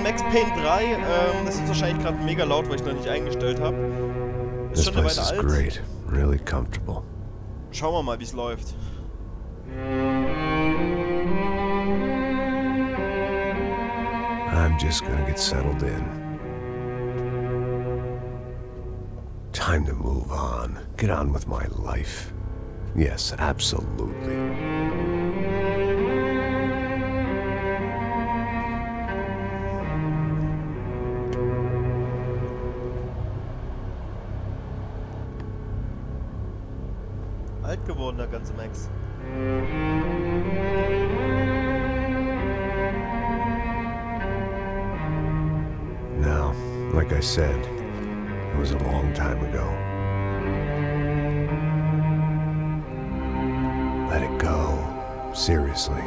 Max Payne 3. Das ist wahrscheinlich gerade mega laut, weil ich noch nicht eingestellt habe. Ist schon eine Weile alt. Great. Really comfortable. Schauen wir mal, wie es läuft. I'm just gonna get settled in. Time to move on. Get on with my life. Yes, absolutely. Alt geworden, der ganze Max. Now, like I said, it was a long time ago. Let it go. Seriously.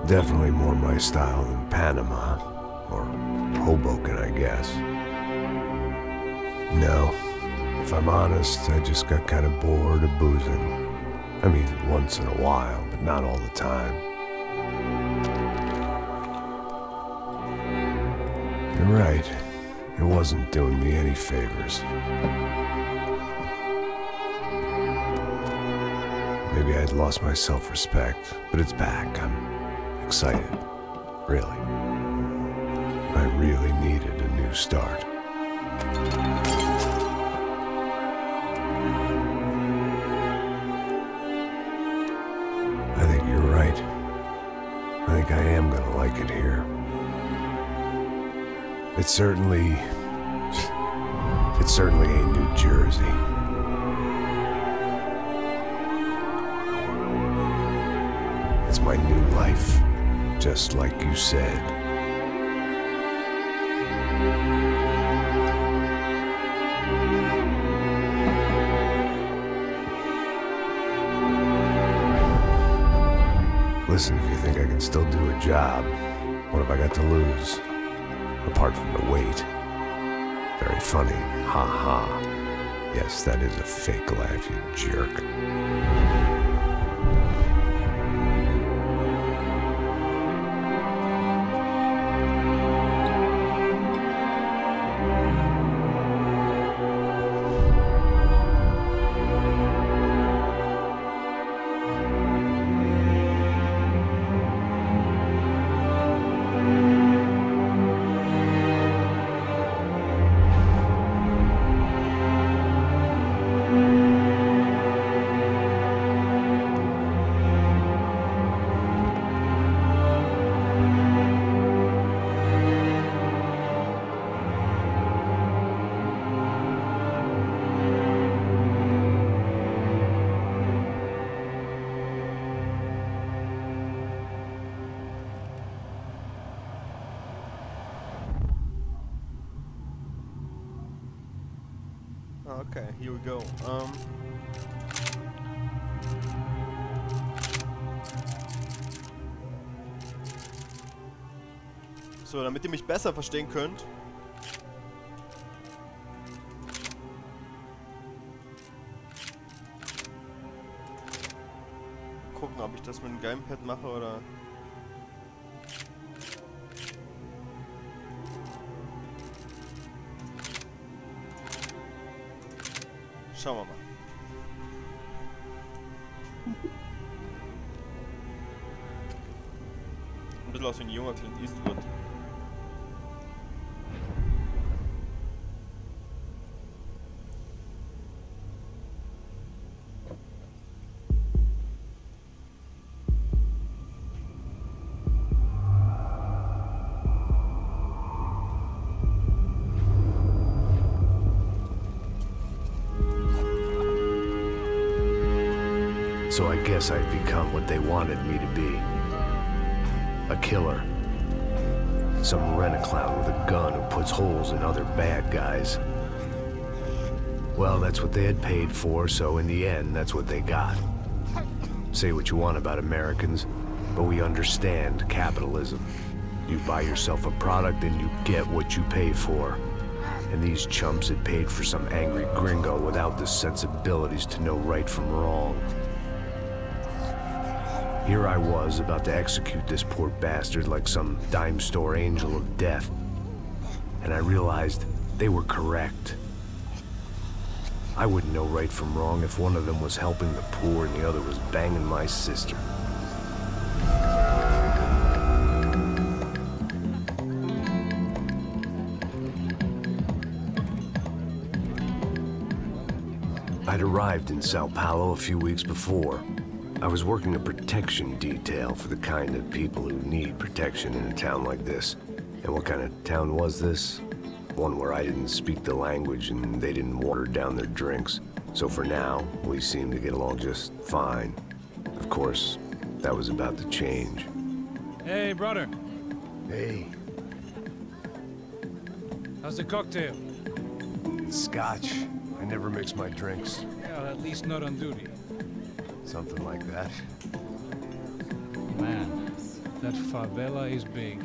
Definitely more my style than Panama, or Hoboken, I guess. No, if I'm honest, I just got kind of bored of boozing. I mean, once in a while, but not all the time. You're right, it wasn't doing me any favors. Maybe I'd lost my self-respect, but it's back. I'm excited. Really. I really needed a new start. I think you're right. I think I am gonna like it here. It's certainly ain't New Jersey. It's my new life. Just like you said. Listen, if you think I can still do a job, what have I got to lose? Apart from the weight. Very funny. Ha ha. Yes, that is a fake laugh, you jerk. Okay, here we go. So, damit ihr mich besser verstehen könnt. Gucken, ob ich das mit dem Gamepad mache oder... Schauen wir mal. Ein bisschen aus wie ein junger Clint Eastwood. So I guess I'd become what they wanted me to be. A killer. Some rent-a-clown with a gun who puts holes in other bad guys. Well, that's what they had paid for, so in the end, that's what they got. Say what you want about Americans, but we understand capitalism. You buy yourself a product and you get what you pay for. And these chumps had paid for some angry gringo without the sensibilities to know right from wrong. Here I was, about to execute this poor bastard like some dime store angel of death. And I realized they were correct. I wouldn't know right from wrong if one of them was helping the poor and the other was banging my sister. I'd arrived in Sao Paulo a few weeks before. I was working a protection detail for the kind of people who need protection in a town like this. And what kind of town was this? One where I didn't speak the language and they didn't water down their drinks. So for now, we seemed to get along just fine. Of course, that was about to change. Hey, brother. Hey. How's the cocktail? Scotch. I never mix my drinks. Well, at least not on duty. Something like that. Man, that favela is big.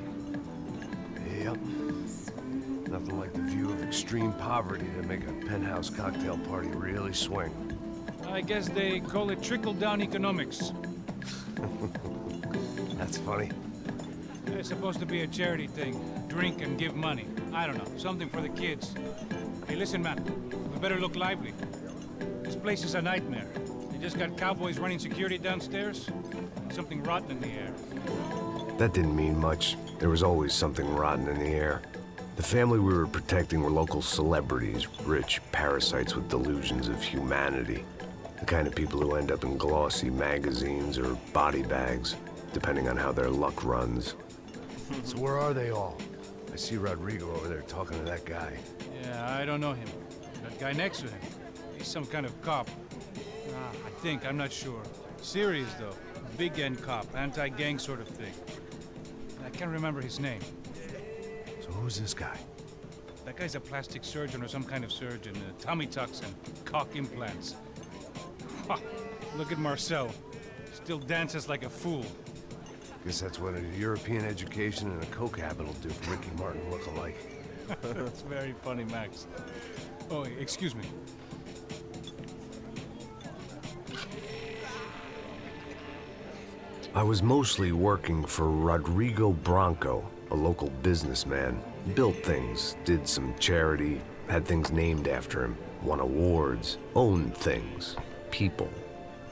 Yep. Nothing like the view of extreme poverty to make a penthouse cocktail party really swing. I guess they call it trickle-down economics. That's funny. It's supposed to be a charity thing. Drink and give money. I don't know, something for the kids. Hey, listen, man. We better look lively. This place is a nightmare. They just got cowboys running security downstairs. And something rotten in the air. That didn't mean much. There was always something rotten in the air. The family we were protecting were local celebrities, rich parasites with delusions of humanity. The kind of people who end up in glossy magazines or body bags, depending on how their luck runs. So where are they all? I see Rodrigo over there talking to that guy. Yeah, I don't know him. That guy next to him. He's some kind of cop. I think, I'm not sure. Serious, though. Big end cop, anti-gang sort of thing. I can't remember his name. So who's this guy? That guy's a plastic surgeon or some kind of surgeon. Tummy tucks and cock implants. Ha! Look at Marcel. Still dances like a fool. Guess that's what a European education and a coke habit will do for Ricky Martin look-alike. That's very funny, Max. Oh, excuse me. I was mostly working for Rodrigo Branco, a local businessman. Built things, did some charity, had things named after him, won awards, owned things, people.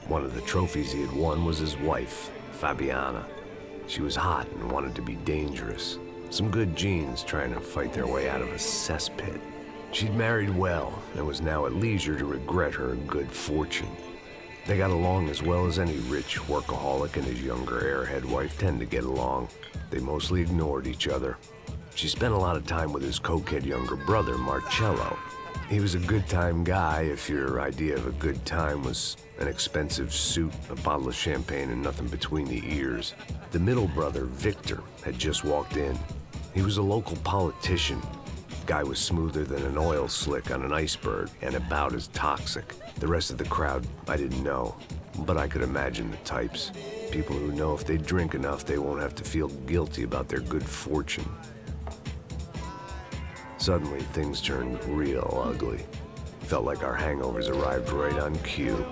One of the trophies he had won was his wife, Fabiana. She was hot and wanted to be dangerous. Some good genes trying to fight their way out of a cesspit. She'd married well and was now at leisure to regret her good fortune. They got along as well as any rich workaholic and his younger airhead wife tend to get along. They mostly ignored each other. She spent a lot of time with his cokehead younger brother, Marcello. He was a good-time guy if your idea of a good time was an expensive suit, a bottle of champagne, and nothing between the ears. The middle brother, Victor, had just walked in. He was a local politician. Guy was smoother than an oil slick on an iceberg and about as toxic. The rest of the crowd, I didn't know, but I could imagine the types. People who know if they drink enough, they won't have to feel guilty about their good fortune. Suddenly, things turned real ugly. Felt like our hangovers arrived right on cue.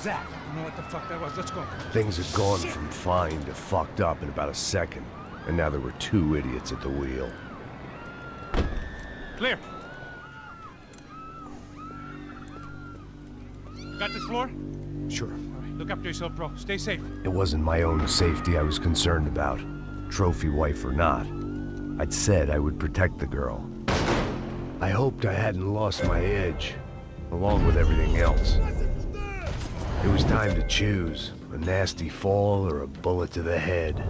That? I don't know what the fuck that was. Let's go. Things had gone from fine to fucked up in about a second, and now there were two idiots at the wheel. Clear. Got this floor? Sure. All right, look after yourself, bro. Stay safe. It wasn't my own safety I was concerned about, trophy wife or not. I'd said I would protect the girl. I hoped I hadn't lost my edge, along with everything else. It was time to choose, a nasty fall or a bullet to the head.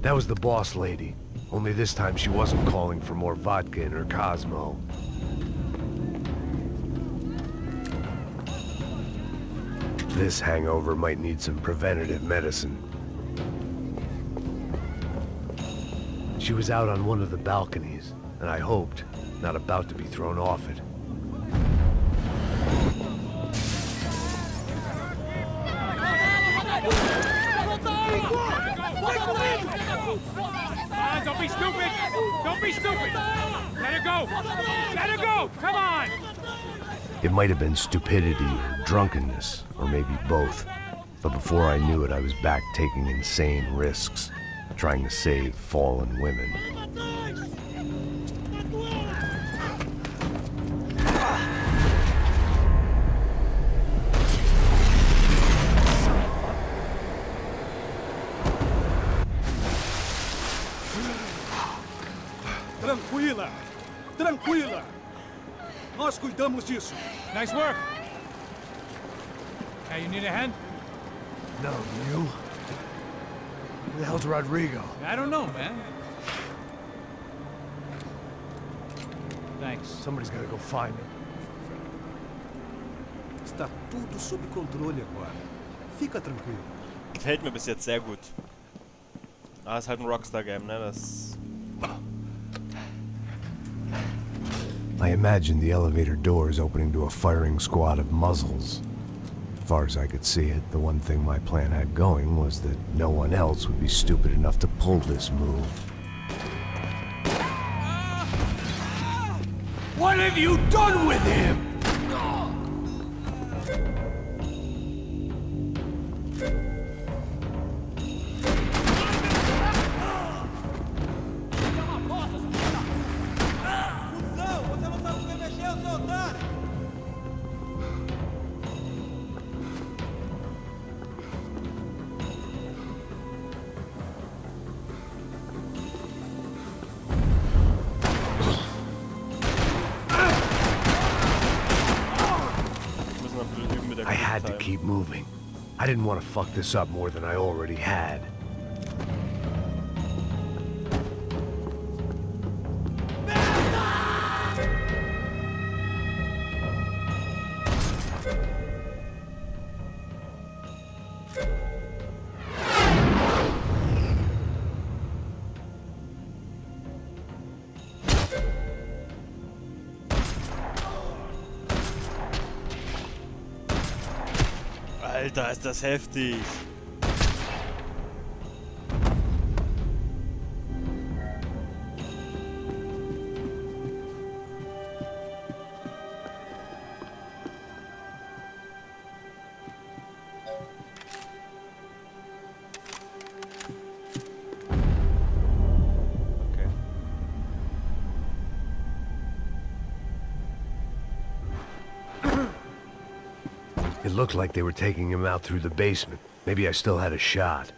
That was the boss lady. Only this time she wasn't calling for more vodka in her Cosmo. This hangover might need some preventative medicine. She was out on one of the balconies, and I hoped, not about to be thrown off it. Don't be stupid! Don't be stupid! Let her go! Let her go! Come on! It might have been stupidity or drunkenness, or maybe both. But before I knew it, I was back taking insane risks, trying to save fallen women. Tranquila! Tranquila! Nós cuidamos disso. Nice work! Hey, you need a hand? No, you? Who the hell's Rodrigo? I don't know, man. Thanks. Somebody's gotta go find him. Está tudo sob controle agora. Fica tranquilo. Gefällt mir bis jetzt sehr gut. Ah, ist halt ein Rockstar-Game, ne? Das... I imagined the elevator doors opening to a firing squad of muzzles. As far as I could see it, the one thing my plan had going was that no one else would be stupid enough to pull this move. What have you done with him? I had to keep moving. I didn't want to fuck this up more than I already had. Alter, ist das heftig. It looked like they were taking him out through the basement. Maybe I still had a shot.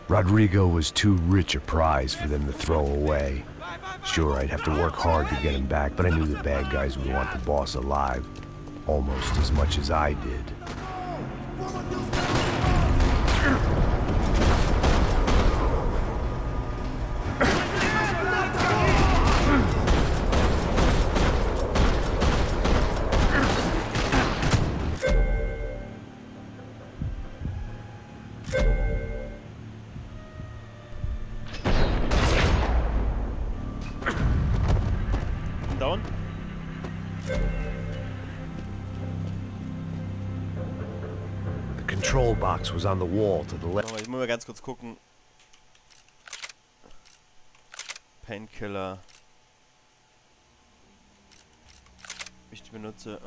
Rodrigo was too rich a prize for them to throw away. Sure, I'd have to work hard to get him back, but I knew the bad guys would want the boss alive. Almost as much as I did. Down. The control box was on the wall to the left. Ich muss mal ganz kurz gucken. Painkiller. Ich die benutze.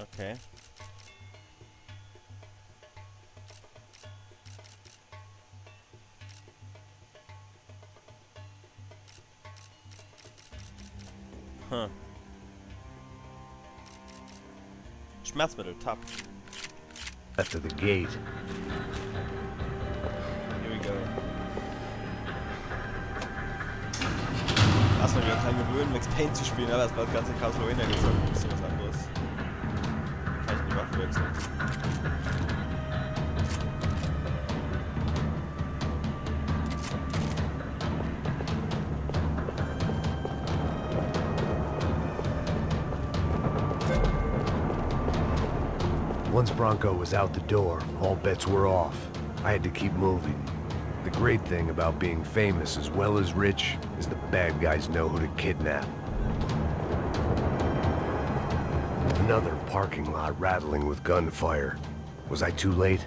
Okay. Huh. Schmerzmittel, Tab. Left of the gate. Here we go. Erstmal wieder dran gewöhnen, Max Payne zu spielen, aber das war das ganze Castlevania gezockt, ein bisschen was anderes. Kann ich die Waffe wechseln. Once Bronco was out the door, all bets were off. I had to keep moving. The great thing about being famous as well as rich is the bad guys know who to kidnap. Another parking lot rattling with gunfire. Was I too late?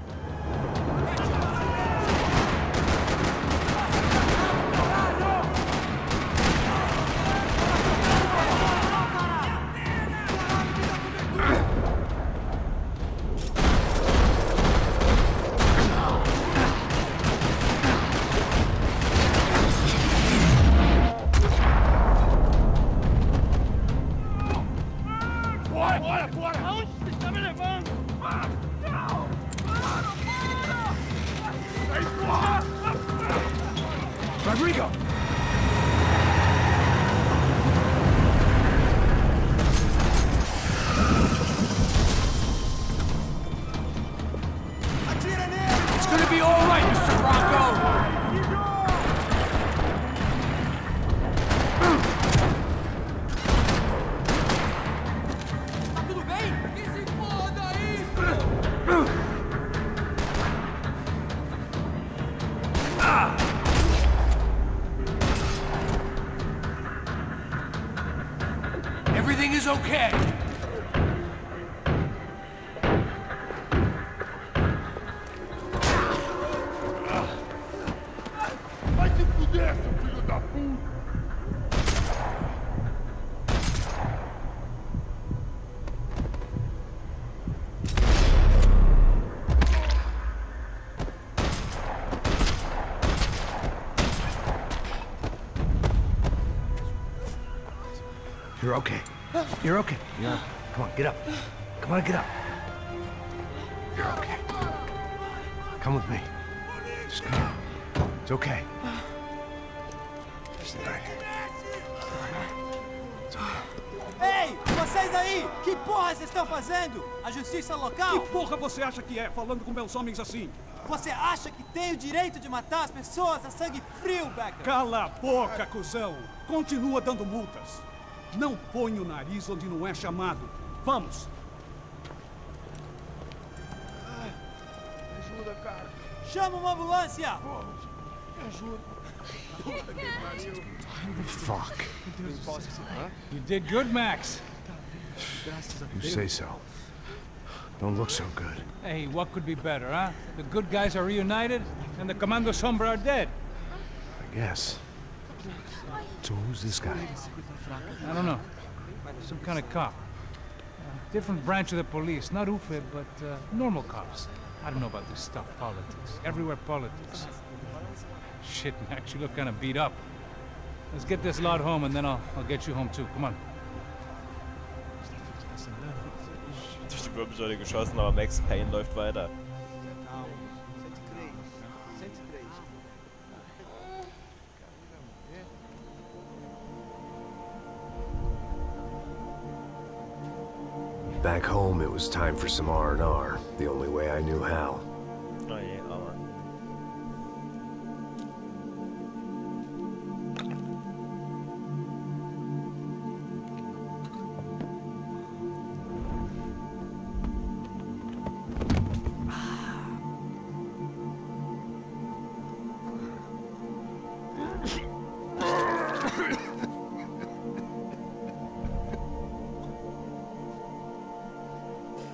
Everything is okay. Vai se fuder, seu filho da puta! You're okay. You're okay. Yeah. Come on, get up. Come on, get up. You're okay. Come with me. Just come on. It's okay. Stay right here. It's okay. Ei, vocês aí! Que porra vocês estão fazendo? A justiça local? Que porra você acha que é, falando com meus homens assim? Você acha que tem o direito de matar as pessoas a sangue frio, Becker? Cala a boca, cuzão! Continua dando multas. Não põe o nariz onde não é chamado. Vamos! Ajuda, cara. Chama uma ambulância! Me ajuda. Fuck. You did good, Max. You say so. Don't look so good. Hey, what could be better, huh? The good guys are reunited, and the Commando Sombra are dead. I guess. So who's this guy? I don't know. Some kind of cop. Different branch of the police. Not UFE, but normal cops. I don't know about this stuff, politics. Everywhere politics. Shit, Max, you look kind of beat up. Let's get this lot home, and then I'll get you home too. Come on. Durch die Wirbelsäule geschossen, aber Max Payne läuft weiter. Back home, it was time for some R&R, the only way I knew how. Oh je, aber.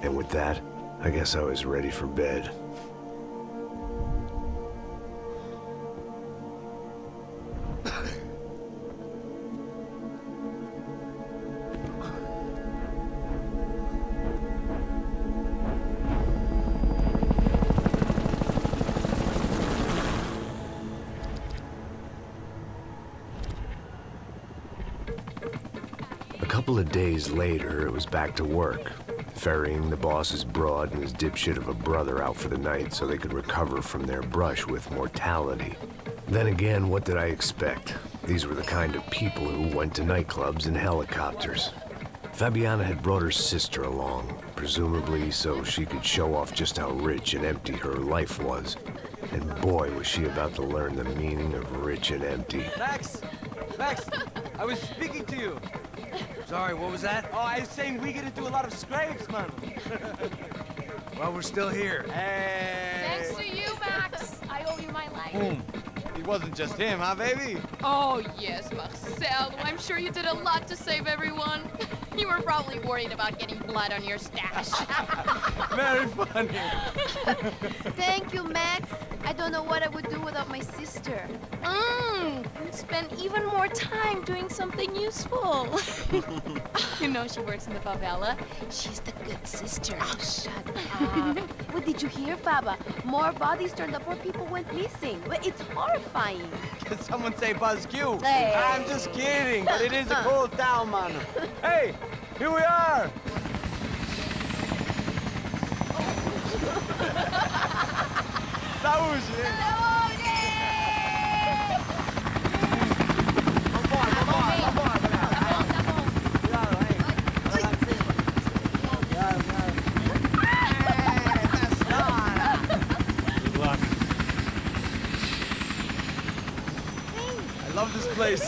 And with that, I guess I was ready for bed. A couple of days later, it was back to work. Ferrying the boss's broad and his dipshit of a brother out for the night so they could recover from their brush with mortality. Then again, what did I expect? These were the kind of people who went to nightclubs in helicopters. Fabiana had brought her sister along, presumably so she could show off just how rich and empty her life was. And boy, was she about to learn the meaning of rich and empty. Max! Max! I was speaking to you. Sorry, what was that? Oh, I was saying we get into a lot of scrapes, man. Well, we're still here. Hey! Thanks to you, Max. I owe you my life. Boom. It wasn't just him, huh, baby? Oh, yes, Marcel. I'm sure you did a lot to save everyone. You were probably worried about getting blood on your stash. Very funny. Thank you, Max. I don't know what I would do without my sister. Spend even more time doing something useful. You know she works in the favela. She's the good sister. Oh, shut up. What did you hear, Baba? More bodies turned up, more people went missing. It's horrifying. Did someone say Buzz Q? Hey. I'm just kidding, but it is a cool town, man. Hey, here we are. Saúde! I love this place.